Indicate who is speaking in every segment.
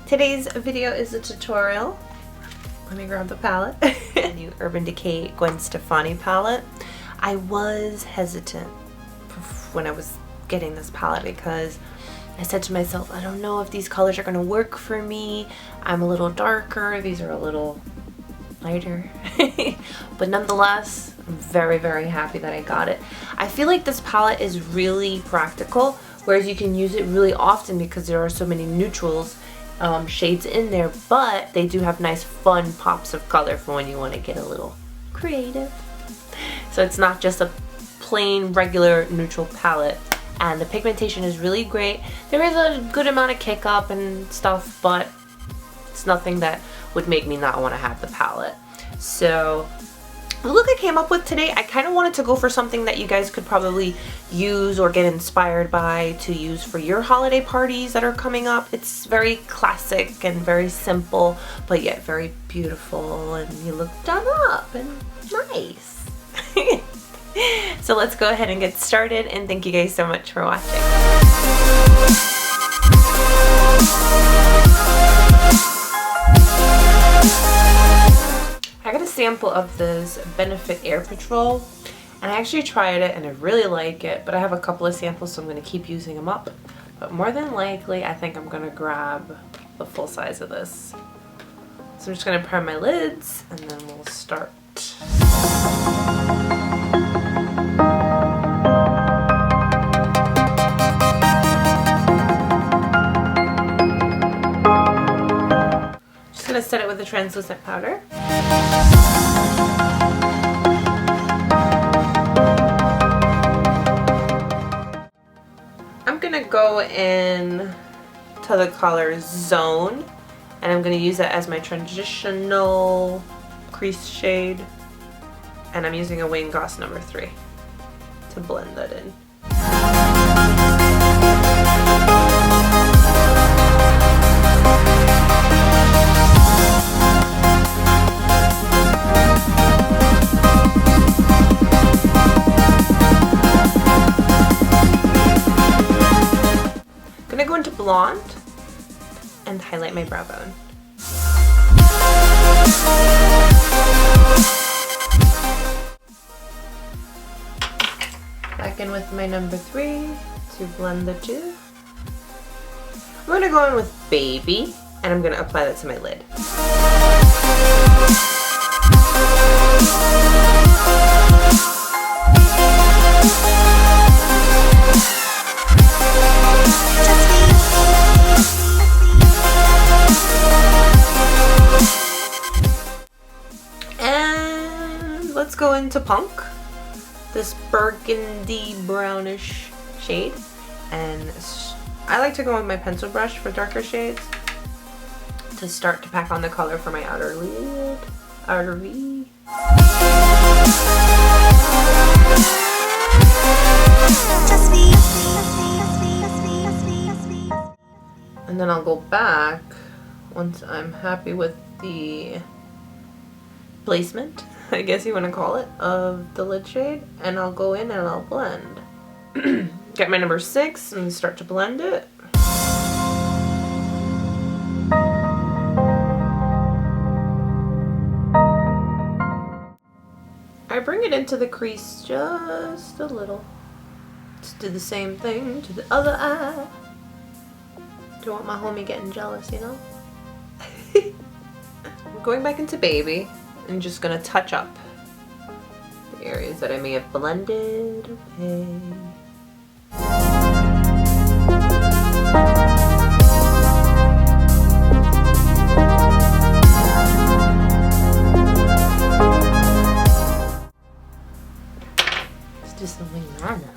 Speaker 1: Today's video is a tutorial. Let me grab the palette. The new Urban Decay Gwen Stefani palette. I was hesitant when I was getting this palette because I said to myself, I don't know if these colors are going to work for me. I'm a little darker. These are a little lighter. But nonetheless, I'm very, very happy that I got it. I feel like this palette is really practical, whereas you can use it really often because there are so many neutrals shades in there, but they do have nice fun pops of color for when you want to get a little creative. So it's not just a plain regular neutral palette, and the pigmentation is really great. There is a good amount of kick up and stuff, but it's nothing that would make me not want to have the palette. So the look I came up with today, I kind of wanted to go for something that you guys could probably use or get inspired by to use for your holiday parties that are coming up. It's very classic and very simple, but yet very beautiful, and you look done up and nice. So let's go ahead and get started, and thank you guys so much for watching. I got a sample of this Benefit Air Patrol, and I actually tried it and I really like it, but I have a couple of samples, so I'm going to keep using them up. But more than likely, I think I'm going to grab the full size of this. So I'm just going to prime my lids and then we'll start. Just going to set it with a translucent powder. I'm gonna go in to the color Zone, and I'm gonna use that as my transitional crease shade, and I'm using a Wayne Goss number 3 to blend that in. I'm gonna go into blonde and highlight my brow bone. Back in with my number 3 to blend the two. I'm gonna go in with Baby, and I'm gonna apply that to my lid. Let's go into Punk, this burgundy brownish shade, and I like to go with my pencil brush for darker shades to start to pack on the color for my outer lid, outer V. And then I'll go back once I'm happy with the placement, I guess you want to call it, of the lid shade, and I'll go in and I'll blend. Get my number 6 and start to blend it. I bring it into the crease just a little. Just do the same thing to the other eye. Don't want my homie getting jealous, you know? I'm going back into Baby. I'm just going to touch up the areas that I may have blended away. Let's do something normal.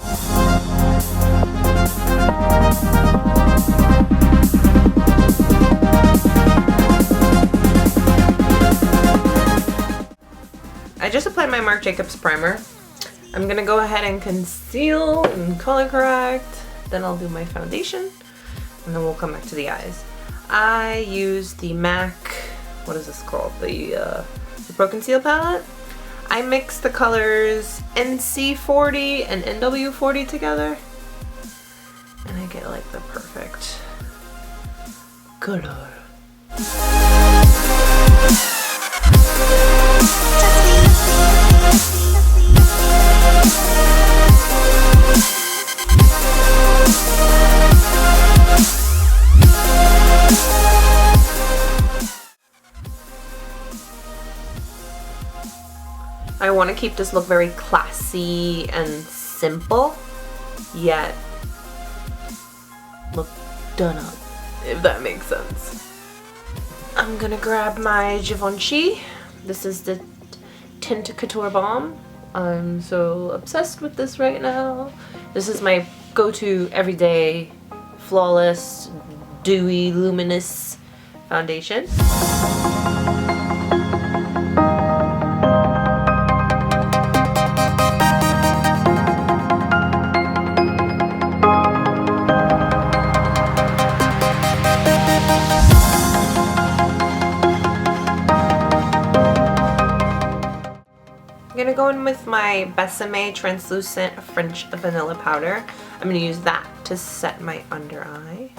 Speaker 1: I just applied my Marc Jacobs primer. I'm gonna go ahead and conceal and color correct. Then I'll do my foundation, and then we'll come back to the eyes. I use the MAC, what is this called? The Pro Conceal palette. I mix the colors NC40 and NW40 together, and I get like the perfect color. I want to keep this look very classy and simple, yet look done up, if that makes sense. I'm gonna grab my Givenchy. This is the Teint Couture Balm. I'm so obsessed with this right now. This is my go-to everyday, flawless, dewy, luminous foundation. I'm gonna go in with my Besame Translucent French Vanilla Powder. I'm gonna use that to set my under eye.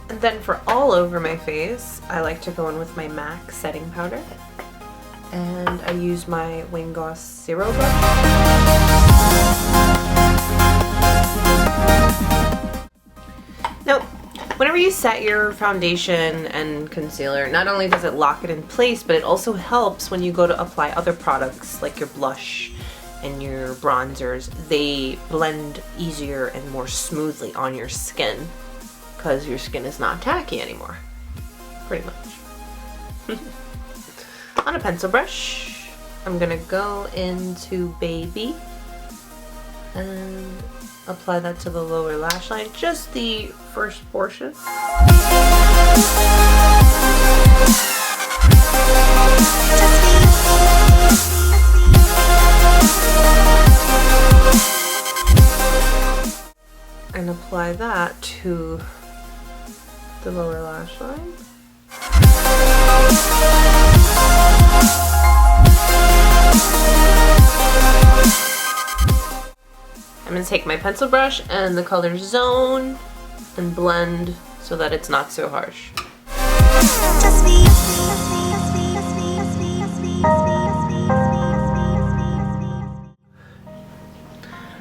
Speaker 1: And then for all over my face, I like to go in with my MAC setting powder. And I use my Wayne Goss Zero brush. Now, whenever you set your foundation and concealer, not only does it lock it in place, but it also helps when you go to apply other products like your blush and your bronzers. They blend easier and more smoothly on your skin because your skin is not tacky anymore, pretty much. On a pencil brush, I'm gonna go into Baby and apply that to the lower lash line, just the first portion. And apply that to the lower lash line. I'm going to take my pencil brush and the color Zone and blend so that it's not so harsh.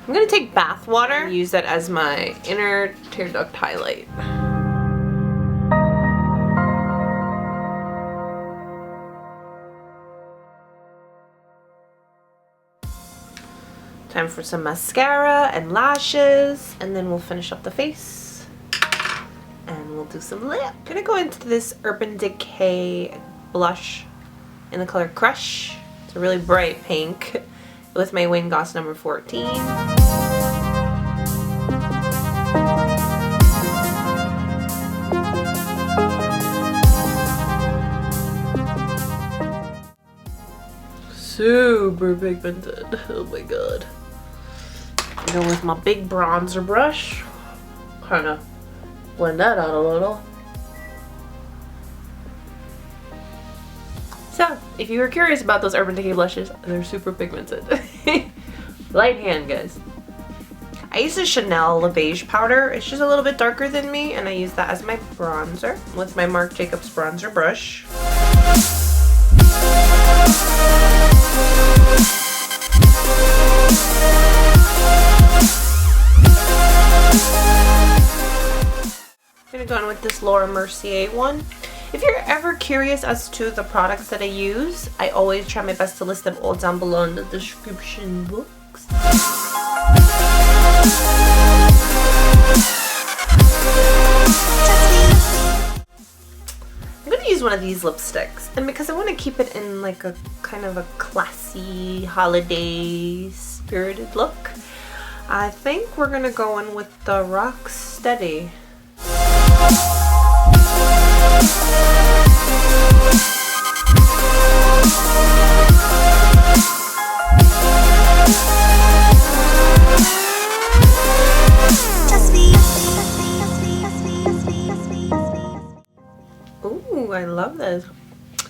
Speaker 1: I'm going to take bath water and use that as my inner tear duct highlight. Time for some mascara and lashes, and then we'll finish up the face. And we'll do some lip. I'm gonna go into this Urban Decay blush in the color Crush. It's a really bright pink with my Wayne Goss number 14. Super pigmented. Oh my god. Go with my big bronzer brush. Kind of blend that out a little. So, if you were curious about those Urban Decay blushes, they're super pigmented. Light hand, guys. I use the Chanel Les Beiges powder. It's just a little bit darker than me, and I use that as my bronzer with my Marc Jacobs bronzer brush. I'm gonna go in with this Laura Mercier one. If you're ever curious as to the products that I use, I always try my best to list them all down below in the description box. I'm gonna use one of these lipsticks, and because I want to keep it in like a kind of a classy holiday spirited look, I think we're gonna go in with the Rocksteady. Ooh, I love this.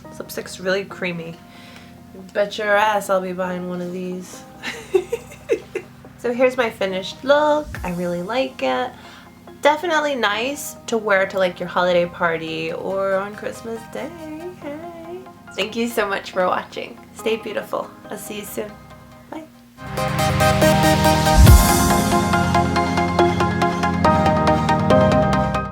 Speaker 1: This lipstick's really creamy. Bet your ass I'll be buying one of these. So here's my finished look. I really like it. Definitely nice to wear to like your holiday party or on Christmas Day. Hey. Thank you so much for watching. Stay beautiful. I'll see you soon. Bye.